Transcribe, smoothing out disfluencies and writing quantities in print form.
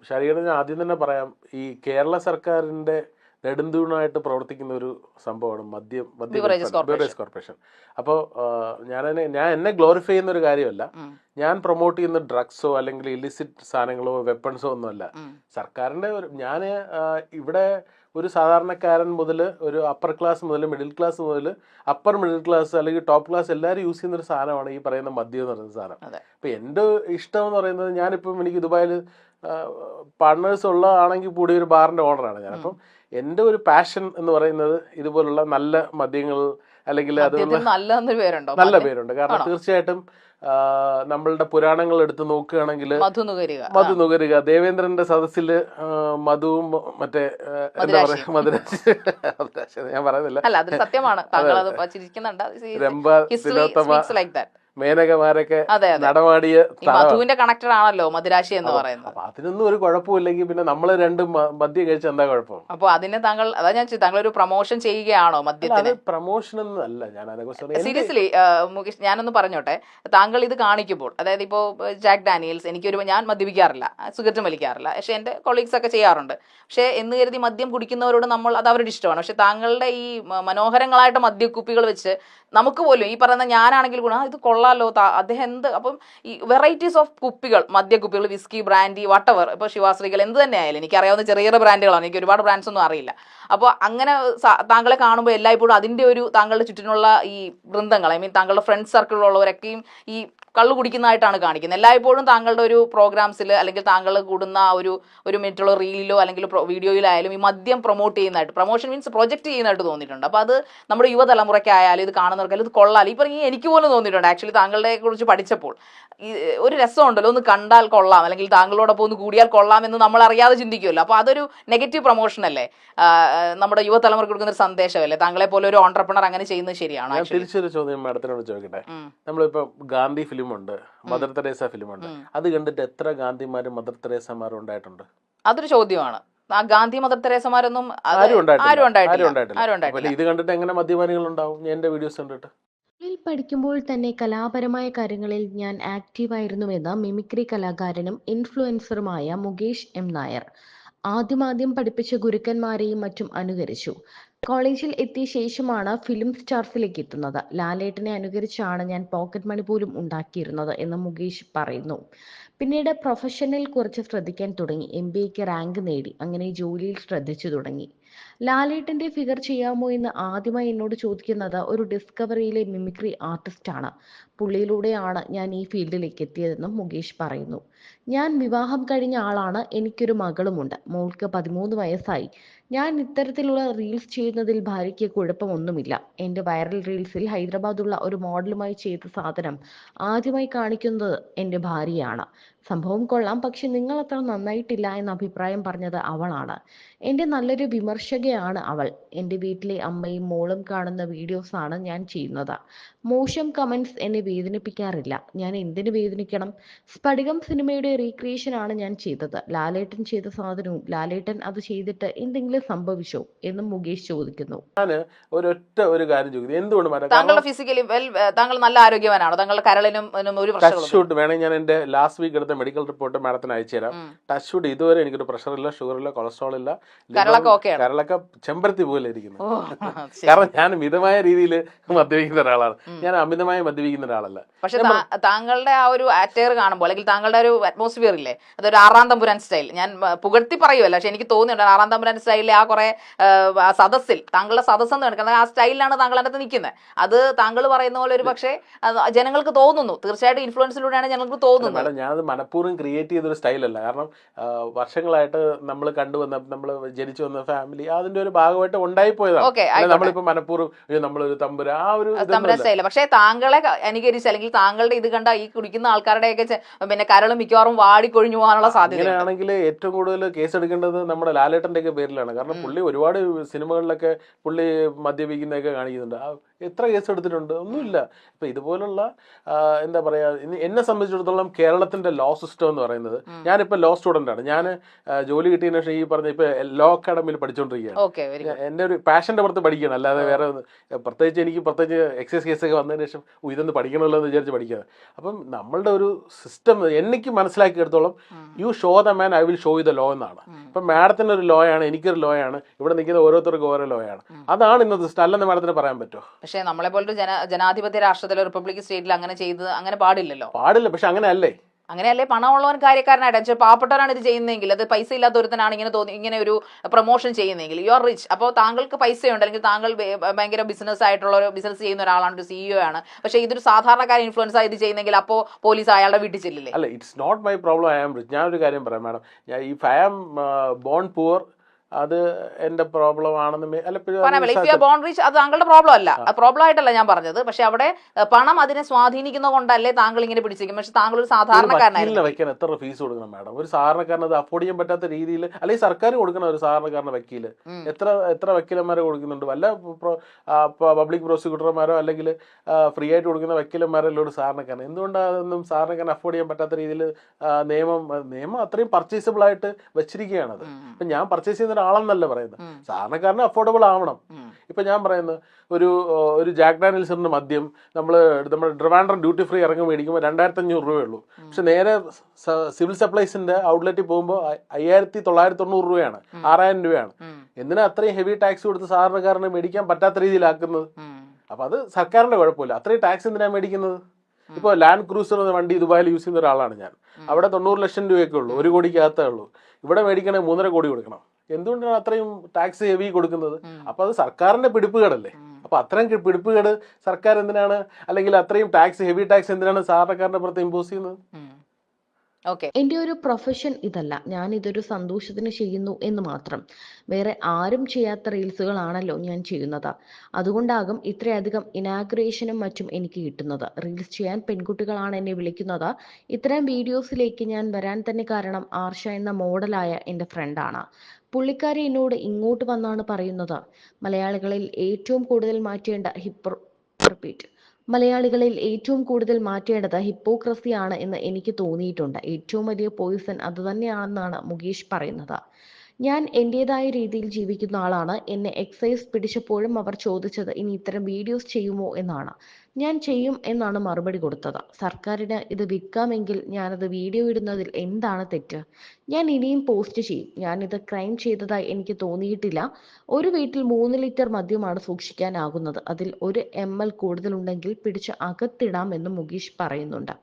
ശരീരം ആദ്യം തന്നെ പറയാം, ഈ കേരള സർക്കാരിന്റെ നെടുന്തൂണായിട്ട് പ്രവർത്തിക്കുന്ന ഒരു സംഭവമാണ് ബിവറേജ് കോർപ്പറേഷൻ. അപ്പോൾ ഞാൻ എന്നെ ഗ്ലോറിഫൈ ചെയ്യുന്ന ഒരു കാര്യമല്ല, ഞാൻ പ്രൊമോട്ട് ചെയ്യുന്ന ഡ്രഗ്സോ അല്ലെങ്കിൽ ഇലിസിറ്റ് സാധനങ്ങളോ വെപ്പൺസോ ഒന്നുമല്ല. സർക്കാരിന്റെ ഞാൻ ഇവിടെ ഒരു സാധാരണക്കാരൻ മുതൽ ഒരു അപ്പർ ക്ലാസ് മുതൽ മിഡിൽ ക്ലാസ് മുതൽ അപ്പർ മിഡിൽ ക്ലാസ് അല്ലെങ്കിൽ ടോപ്പ് ക്ലാസ് എല്ലാവരും യൂസ് ചെയ്യുന്ന ഒരു സാധനമാണ് ഈ പറയുന്ന മദ്യം എന്ന് പറയുന്ന സാധനം. അപ്പൊ എൻ്റെ ഇഷ്ടം എന്ന് പറയുന്നത്, ഞാനിപ്പം എനിക്ക് ദുബായിൽ പാർട്ട്നേഴ്സ് ഉള്ളതാണെങ്കിൽ കൂടി ഒരു ബാറിന്റെ ഓണറാണ് ഞാൻ. അപ്പം എൻ്റെ ഒരു പാഷൻ എന്ന് പറയുന്നത് ഇതുപോലുള്ള നല്ല മദ്യങ്ങൾ അല്ലെങ്കിൽ അതുപോലെ നല്ല പേരുണ്ട്. കാരണം തീർച്ചയായിട്ടും നമ്മളുടെ പുരാണങ്ങൾ എടുത്ത് നോക്കുകയാണെങ്കിൽ മധു നുകരുക, ദേവേന്ദ്രന്റെ സദസ്സിൽ മധുവും മറ്റേ എന്താ പറയാ മധുരാശി ഞാൻ പറയുന്നില്ല, രംഭ തിലോത്തമ മേനകമാരൊക്കെ നടമാടിയ മധുവിന്റെ കണക്ടർ ആണല്ലോ മധുരാശി എന്ന് പറയുന്നത്. അപ്പൊ അതിനൊന്നും ഒരു കുഴപ്പമില്ലെങ്കിൽ പിന്നെ നമ്മള് രണ്ടും മദ്യം കഴിച്ച എന്താ കുഴപ്പം? അപ്പൊ അതിന് താങ്കൾ അതാ ഞാൻ താങ്കൾ ഒരു പ്രൊമോഷൻ ചെയ്യുകയാണോ മദ്യത്തിന്? പ്രൊമോഷൻ ഒന്നും അല്ല ഞാൻ അതിനെക്കുറിച്ച്. സീരിയസ്ലി മുകേഷ്, ഞാനൊന്ന് പറഞ്ഞോട്ടെ, താങ്കൾ ഇത് കാണിക്കുമ്പോൾ, അതായത് ഇപ്പോ ജാക്ക് ഡാനിയൽസ്, ഞാൻ മദ്യപിക്കാറില്ല, സിഗരറ്റ് വലിക്കാറില്ല, പക്ഷെ എന്റെ കൊളീഗ്സ് ഒക്കെ ചെയ്യാറുണ്ട്. പക്ഷെ എന്ന് കരുതി മദ്യം കുടിക്കുന്നവരോട് നമ്മൾ അത് അവരുടെ ഇഷ്ടമാണ്. പക്ഷെ താങ്കളുടെ ഈ മനോഹരങ്ങളായിട്ട് മദ്യക്കുപ്പികൾ വെച്ച് നമുക്ക് പോലും ഈ പറയുന്ന ഞാനാണെങ്കിൽ കൂടെ ഇത് കൊള്ളാലോ അദ്ദേഹം എന്ത്, അപ്പം ഈ വെറൈറ്റീസ് ഓഫ് കുപ്പികൾ, മദ്യക്കുപ്പികൾ, വിസ്കി, ബ്രാൻഡി, വട്ടവർ, ഇപ്പോൾ ശിവാശ്രീകൾ എന്ത് തന്നെ ആയാലും എനിക്കറിയാവുന്ന ചെറിയ ചെറിയ ബ്രാൻഡുകളാണ്, എനിക്ക് ഒരുപാട് ബ്രാൻഡ്സ് ഒന്നും അറിയില്ല. അപ്പോൾ അങ്ങനെ താങ്കളെ കാണുമ്പോൾ എല്ലായ്പ്പോഴും അതിൻ്റെ ഒരു താങ്കളുടെ ചുറ്റിനുള്ള ഈ വൃന്ദങ്ങൾ, താങ്കളുടെ ഫ്രണ്ട് സർക്കിളിലുള്ളവരൊക്കെയും ഈ കള്ളു കുടിക്കുന്നതായിട്ടാണ് കാണിക്കുന്നത്. എല്ലായ്പ്പോഴും താങ്കളുടെ ഒരു പ്രോഗ്രാംസിൽ അല്ലെങ്കിൽ താങ്കൾ കൂടുന്ന ഒരു മിനിറ്റുള്ള റീലിലോ അല്ലെങ്കിൽ വീഡിയോയിലായാലും ഈ മദ്യം പ്രൊമോട്ട് ചെയ്യുന്നതായിട്ട്, പ്രൊമോഷൻ മീൻസ് പ്രൊജക്റ്റ് ചെയ്യുന്നതായിട്ട് തോന്നിയിട്ടുണ്ട്. അപ്പോൾ അത് നമ്മുടെ യുവതലമുറയ്ക്കായാലും ഇത് കാണുന്നവർക്കായാലും ഇത് കൊള്ളാൽ, ഈ പറഞ്ഞ എനിക്ക് പോലും തോന്നിയിട്ടുണ്ട്. ആക്ച്വലി താങ്കളുടെ കുറിച്ച് പഠിച്ചപ്പോൾ ഈ ഒരു രസമുണ്ടല്ലോ, ഒന്ന് കണ്ടാൽ കൊള്ളാം അല്ലെങ്കിൽ താങ്കളോടൊപ്പം ഒന്ന് കൂടിയാൽ കൊള്ളാം എന്ന് നമ്മൾ അറിയാതെ ചിന്തിക്കുമല്ലോ. അപ്പോൾ അതൊരു നെഗറ്റീവ് പ്രൊമോഷൻ അല്ലേ, നമ്മുടെ യുവതലമുറയ്ക്ക് കൊടുക്കുന്ന ഒരു സന്ദേശമല്ലേ? താങ്കളെ പോലെ ഒരു ഓൺട്രപ്രണർ അങ്ങനെ ചെയ്യുന്നത് ശരിയാണോ? തിരിച്ചൊരു ചോദ്യം മാഡത്തിനോട് ചോദിക്കട്ടെ. നമ്മളിപ്പോ ഗാന്ധി ഫിലിമുണ്ട്, മദർ തെരേസ ഫിലിമുണ്ട്, അത് കണ്ടിട്ട് എത്ര ഗാന്ധിമാരും മദർ തെരേസമാരും ഉണ്ടായിട്ടുണ്ട്? അതൊരു ചോദ്യമാണ്. ഗാന്ധി മദർ തെരേസമാരൊന്നും ഇത് കണ്ടിട്ട് എങ്ങനെ മദ്യപാനികൾ ഉണ്ടാവും? എന്റെ വീഡിയോസ് കണ്ടിട്ട്. പഠിക്കുമ്പോൾ തന്നെ കലാപരമായ കാര്യങ്ങളിൽ ഞാൻ ആക്റ്റീവായിരുന്നുവെന്ന് മിമിക്രി കലാകാരനും ഇൻഫ്ലുവൻസറുമായ മുകേഷ് എം നായർ. ആദ്യം പഠിപ്പിച്ച ഗുരുക്കന്മാരെയും മറ്റും അനുകരിച്ചു. കോളേജിൽ എത്തിയ ശേഷമാണ് ഫിലിം സ്റ്റാർസിലേക്ക് എത്തുന്നത്. ലാലേട്ടനെ അനുകരിച്ചാണ് ഞാൻ പോക്കറ്റ് മണി പോലും ഉണ്ടാക്കിയിരുന്നത് എന്ന് മുകേഷ് പറയുന്നു. പിന്നീട് പ്രൊഫഷനിൽ കുറച്ച് ശ്രദ്ധിക്കാൻ തുടങ്ങി. MBAക്ക് റാങ്ക് നേടി. അങ്ങനെ ജോലിയിൽ ശ്രദ്ധിച്ചു തുടങ്ങി. ലാലേട്ടന്റെ ഫിഗർ ചെയ്യാമോ എന്ന് ആദ്യമായി എന്നോട് ചോദിക്കുന്നത് ഒരു ഡിസ്കവറിയിലെ മിമിക്രി ആർട്ടിസ്റ്റാണ്. പുള്ളിയിലൂടെയാണ് ഞാൻ ഈ ഫീൽഡിലേക്ക് എത്തിയതെന്നും മുകേഷ് പറയുന്നു. ഞാൻ വിവാഹം കഴിഞ്ഞ ആളാണ്. എനിക്കൊരു മകളുമുണ്ട്. മോൾക്ക് 13 വയസ്സായി. ഞാൻ ഇത്തരത്തിലുള്ള റീൽസ് ചെയ്യുന്നതിൽ ഭാര്യയ്ക്ക് കുഴപ്പമൊന്നുമില്ല. എൻ്റെ വൈറൽ റീൽസിൽ ഹൈദരാബാദുള്ള ഒരു മോഡലുമായി ചെയ്ത സാധനം ആദ്യമായി കാണിക്കുന്നത് എൻ്റെ ഭാര്യയാണ്. സംഭവം കൊള്ളാം, പക്ഷെ നിങ്ങൾ അത്ര നന്നായിട്ടില്ല എന്ന അഭിപ്രായം പറഞ്ഞത് അവളാണ്. എൻ്റെ നല്ലൊരു വിമർശകയാണ് അവൾ. എൻ്റെ വീട്ടിലെ അമ്മയും മോളും കാണുന്ന വീഡിയോസാണ് ഞാൻ ചെയ്യുന്നത്. മോശം കമൻസ് എന്നെ വേദനിപ്പിക്കാറില്ല. ഞാൻ എന്തിനു വേദനിക്കണം? സ്ഫടികം സിനിമയുടെ റീക്രിയേഷൻ ആണ് ഞാൻ ചെയ്തത്. ലാലേട്ടൻ ചെയ്ത സാധനവും ലാലേട്ടൻ അത് ചെയ്തിട്ട് എന്തെങ്കിലും സംഭവിച്ചോ എന്നും മുകേഷ് ചോദിക്കുന്നു. ഒരു കാര്യം ചോദിക്കുന്നു, എന്തുകൊണ്ട് താങ്കളുടെ ഫിസിക്കലി താങ്കൾ നല്ല ആരോഗ്യവാനാണോ? താങ്കളുടെ കരളിനും ഒരു പ്രശ്നം വേണമെങ്കിൽ ഞാൻ എന്റെ ലാസ്റ്റ് വീക്ക് എടുത്ത മെഡിക്കൽ റിപ്പോർട്ട് മാഡത്തിന് അയച്ചു തരാം. ടച്ച് ഷൂട്ട് ഇതുവരെ എനിക്കൊരു പ്രഷർ ഇല്ല, ഷുഗർ ഇല്ല, കൊളസ്ട്രോൾ ഇല്ല, കരളൊക്കെ ചെമ്പരത്തി പോലെ ഇരിക്കുന്നു. കാരണം ഞാൻ മിതമായ രീതിയിൽ മദ്യപിക്കുന്ന ഒരാളാണ്, ഞാൻ അമിതമായി മദ്യപിക്കുന്ന ഒരാളല്ല. പക്ഷെ താങ്കളുടെ ആ ഒരു അറ്റയർ കാണുമ്പോൾ അല്ലെങ്കിൽ താങ്കളുടെ ഒരു അറ്റ്മോസ്ഫിയർ ഇല്ലേ, അതൊരു ആറാം തമ്പുരാൻ സ്റ്റൈൽ. ഞാൻ പുകഴ്ത്തി പറയുമല്ല, പക്ഷെ എനിക്ക് തോന്നിയിട്ടുണ്ട് ആറാം തമ്പുരാൻ സ്റ്റൈലിലെ ആ കുറെ സദസ്സിൽ, താങ്കളുടെ സദസ്സെന്ന് എടുക്കുന്നത് ആ സ്റ്റൈലിലാണ് താങ്കൾ അതിനകത്ത് നിൽക്കുന്നത്. അത് താങ്കൾ പറയുന്ന പോലെ ഒരു പക്ഷേ ജനങ്ങൾക്ക് തോന്നുന്നു, തീർച്ചയായിട്ടും ഇൻഫ്ലുവൻസിലൂടെയാണ് ജനങ്ങൾക്ക് തോന്നുന്നത്. ഞാനത് മനഃപൂർവ്വം ക്രിയേറ്റ് ചെയ്തൊരു സ്റ്റൈലല്ല. കാരണം വർഷങ്ങളായിട്ട് നമ്മൾ കണ്ടുവന്ന, നമ്മൾ ജനിച്ചു വന്ന ഫാമിലി അതിന്റെ ഒരു ഭാഗമായിട്ട് ഉണ്ടായിപ്പോയതാണ്. നമ്മളിപ്പോ മനഃപൂർവ്വം നമ്മളൊരു തമ്പുര ആ ഒരു തമ്പുരാൻ സ്റ്റൈൽ. പക്ഷേ താങ്കളെ അനുകരിച്ച് അല്ലെങ്കിൽ താങ്കളുടെ ഇത് കണ്ട ഈ കുടിക്കുന്ന ആൾക്കാരുടെയൊക്കെ പിന്നെ കരളും മിക്കവാറും വാടിക്കൊഴിഞ്ഞു പോകാനുള്ള സാധ്യത. അങ്ങനെയാണെങ്കിൽ ഏറ്റവും കൂടുതൽ കേസ് എടുക്കേണ്ടത് നമ്മുടെ ലാലേട്ടന്റെ ഒക്കെ പേരിലാണ്. കാരണം പുള്ളി ഒരുപാട് സിനിമകളിലൊക്കെ പുള്ളി മദ്യപിക്കുന്നതൊക്കെ കാണിക്കുന്നുണ്ട്. എത്ര കേസ് എടുത്തിട്ടുണ്ട്? ഒന്നുമില്ല. ഇപ്പൊ ഇതുപോലുള്ള എന്താ പറയാ, എന്നെ സംബന്ധിച്ചിടത്തോളം കേരളത്തിന്റെ ലോ ലോ സിസ്റ്റം എന്ന് പറയുന്നത്, ഞാനിപ്പോൾ ലോ സ്റ്റുഡൻ്റ് ആണ്. ഞാൻ ജോലി കിട്ടിയതിന് ശേഷം ഈ പറഞ്ഞ ഇപ്പോൾ ലോ അക്കാഡമിയിൽ പഠിച്ചുകൊണ്ടിരിക്കുകയാണ്. എൻ്റെ ഒരു പാഷൻ്റെ പുറത്ത് പഠിക്കണം, അല്ലാതെ വേറെ പ്രത്യേകിച്ച് എനിക്ക് എക്സൈസ് കേസൊക്കെ വന്നതിന് ശേഷം ഇതൊന്ന് പഠിക്കണമല്ലോ എന്ന് വിചാരിച്ച് പഠിക്കുക. അപ്പം നമ്മളുടെ ഒരു സിസ്റ്റം എനിക്ക് മനസ്സിലാക്കിയെടുത്തോളം you show the man I will show you the law എന്നാണ്. ഇപ്പം മാഡത്തിൻ്റെ ഒരു ലോ ആണ്, എനിക്കൊരു ലോ ആണ്, ഇവിടെ നിൽക്കുന്ന ഓരോരുത്തർക്കും ഓരോ ലോ ആണ്. അതാണ് ഇന്നത്തെ സിസ്റ്റം. അല്ലെന്ന് മാഡത്തിന് പറയാൻ പറ്റുമോ? പക്ഷേ നമ്മളെ പോലൊരു ജനാധിപത്യ രാഷ്ട്രത്തിലെ റിപ്പബ്ലിക് സ്റ്റേറ്റിൽ അങ്ങനെ ചെയ്ത് അങ്ങനെ പാടില്ലല്ലോ. പാടില്ല, പക്ഷെ അങ്ങനെ അല്ലേ? അങ്ങനെയല്ലേ പണമുള്ളവൻ കാര്യക്കാരനായിട്ട് പാവപ്പെട്ടവരാണ് ഇത് ചെയ്യുന്നതെങ്കിൽ, അത് പൈസ ഇല്ലാത്തവരുത്തനാണ് ഇങ്ങനെ ഒരു പ്രൊമോഷൻ ചെയ്യുന്നതെങ്കിൽ യു ആർ റിച്ച്. അപ്പോൾ താങ്കൾക്ക് പൈസയുണ്ട്, അല്ലെങ്കിൽ താങ്കൾ ഭയങ്കര ബിസിനസ് ആയിട്ടുള്ള ഒരു ബിസിനസ് ചെയ്യുന്ന ഒരാളാണ്, ഒരു CEO ആണ്. പക്ഷേ ഇതൊരു സാധാരണക്കാരൻ ഇൻഫ്ലുവൻസ് ആയിട്ട് ചെയ്യുന്നെങ്കിൽ അപ്പോൾ പോലീസ് അയാളുടെ വീട്ടിൽ ചെല്ലില്ലേ? അല്ല, it's not my problem. I am rich. ഞാനൊരു കാര്യം പറയാം madam, if I am born poor അത് എന്റെ പ്രോബ്ലം ആണെന്ന് അത് താങ്കളുടെ പ്രോബ്ലം അല്ല, പ്രോബ്ലം ആയിട്ടല്ല ഞാൻ പറഞ്ഞത്. പക്ഷെ അവിടെ പണം അതിനെ സ്വാധീനിക്കുന്ന കൊണ്ടല്ലേ താങ്കൾ ഇങ്ങനെ പിടിച്ചിരിക്കും. പക്ഷെ താങ്കൾ ഒരു സാധാരണക്കാരനായിരുന്നു. വെക്കാൻ എത്ര ഫീസ് കൊടുക്കണം മാഡം? ഒരു സാധാരണക്കാരന് അത് അഫോർഡ് ചെയ്യാൻ പറ്റാത്ത രീതിയിൽ, അല്ലെങ്കിൽ സർക്കാർ കൊടുക്കണം ഒരു സാധാരണക്കാരന് വക്കീല്. എത്ര വക്കീലന്മാരെ കൊടുക്കുന്നുണ്ട്? വല്ല പബ്ലിക് പ്രോസിക്യൂട്ടർമാരോ അല്ലെങ്കിൽ ഫ്രീ ആയിട്ട് കൊടുക്കുന്ന വക്കീലന്മാരല്ലോ ഒരു സാധാരണക്കാരൻ. എന്തുകൊണ്ടാണ് അതൊന്നും സാധാരണക്കാരൻ അഫോർഡ് ചെയ്യാൻ പറ്റാത്ത രീതിയിൽ നിയമം അത്രയും പർച്ചേസബിൾ ആയിട്ട് വെച്ചിരിക്കുകയാണത്. ഇപ്പൊ ഞാൻ പർച്ചേസ് ചെയ്യുന്ന ഒരാളെന്നല്ല പറയുന്നത്, സാധാരണക്കാരന് അഫോർഡബിൾ ആവണം. ഇപ്പൊ ഞാൻ പറയുന്നത് ഒരു ജാക്ക് ഡാനിയൽസിന്റെ മദ്യം നമ്മുടെ ട്രിവാൻഡ്രം ഡ്യൂട്ടി ഫ്രീ ഇറങ്ങി മേടിക്കുമ്പോൾ 2500 രൂപയുള്ളൂ. പക്ഷെ നേരെ സിവിൽ സപ്ലൈസിന്റെ ഔട്ട്ലെറ്റിൽ പോകുമ്പോൾ 5990 രൂപയാണ്, 6000 രൂപയാണ്. എന്തിനാ അത്രയും ഹെവി ടാക്സ് കൊടുത്ത് സാധാരണക്കാരന് മേടിക്കാൻ പറ്റാത്ത രീതിയിലാക്കുന്നത്? അപ്പൊ അത് സർക്കാരിന്റെ കുഴപ്പമില്ല. അത്രയും ടാക്സ് എന്തിനാ മേടിക്കുന്നത്? ഇപ്പോൾ ലാൻഡ് ക്രൂസർ എന്ന വണ്ടി ദുബായിൽ യൂസ് ചെയ്യുന്ന ഒരാളാണ് ഞാൻ. അവിടെ 90 ലക്ഷം രൂപയൊക്കെ ഉള്ളൂ, 1 കോടിക്കകത്തേ ഉള്ളൂ. ഇവിടെ മേടിക്കണേ 3.5 കോടി കൊടുക്കണം. എന്തുകൊണ്ടാണ് അത്രയും ടാക്സ് ഹെവി കൊടുക്കുന്നത്? അപ്പൊ അത് സർക്കാരിന്റെ പിടിപ്പുകേടല്ലേ? അപ്പൊ അത്രയും പിടിപ്പുകേട് സർക്കാർ എന്തിനാണ്, അല്ലെങ്കിൽ അത്രയും ഹെവി ടാക്സ് എന്തിനാണ് സാധാരണക്കാരന്റെ പുറത്ത് ഇമ്പോസ് ചെയ്യുന്നത്? എൻ്റെ ഒരു പ്രൊഫഷൻ ഇതല്ല, ഞാൻ ഇതൊരു സന്തോഷത്തിന് ചെയ്യുന്നു എന്ന് മാത്രം. വേറെ ആരും ചെയ്യാത്ത റീൽസുകളാണല്ലോ ഞാൻ ചെയ്യുന്നത്. അതുകൊണ്ടാകും ഇത്രയധികം ഇനാഗ്രേഷനും മറ്റും എനിക്ക് കിട്ടുന്നത്. റീൽസ് ചെയ്യാൻ പെൺകുട്ടികളാണ് എന്നെ വിളിക്കുന്നത്. ഇത്തരം വീഡിയോസിലേക്ക് ഞാൻ വരാൻ തന്നെ കാരണം ആർഷ എന്ന മോഡലായ എൻ്റെ ഫ്രണ്ടാണ്. പുള്ളിക്കാരി എന്നോട് ഇങ്ങോട്ട് വന്നാണ് പറയുന്നത്, മലയാളികളിൽ ഏറ്റവും കൂടുതൽ മാറ്റേണ്ടത് ഹിപ്പോക്രസിയാണ് എന്ന് എനിക്ക് തോന്നിയിട്ടുണ്ട്. ഏറ്റവും വലിയ പോയിസൺ അതുതന്നെയാണെന്നാണ് മുകേഷ് പറയുന്നത്. ഞാൻ എൻ്റെതായ രീതിയിൽ ജീവിക്കുന്ന ആളാണ്. എന്നെ എക്സൈസ് പിടിച്ചപ്പോഴും അവർ ചോദിച്ചത് ഇനി ഇത്തരം വീഡിയോസ് ചെയ്യുമോ എന്നാണ്. ഞാൻ ചെയ്യും എന്നാണ് മറുപടി കൊടുത്തത്. സർക്കാരിന് ഇത് വിൽക്കാമെങ്കിൽ ഞാനത് വീഡിയോ ഇടുന്നതിൽ എന്താണ് തെറ്റ്? ഞാൻ ഇനിയും പോസ്റ്റ് ചെയ്യും. ഞാനിത് ക്രൈം ചെയ്തതായി എനിക്ക് തോന്നിയിട്ടില്ല. ഒരു വീട്ടിൽ 3 ലിറ്റർ മദ്യമാണ് സൂക്ഷിക്കാനാകുന്നത്. അതിൽ 1 ml കൂടുതലുണ്ടെങ്കിൽ പിടിച്ച് അകത്തിടാമെന്നും മുകേഷ് പറയുന്നുണ്ട്.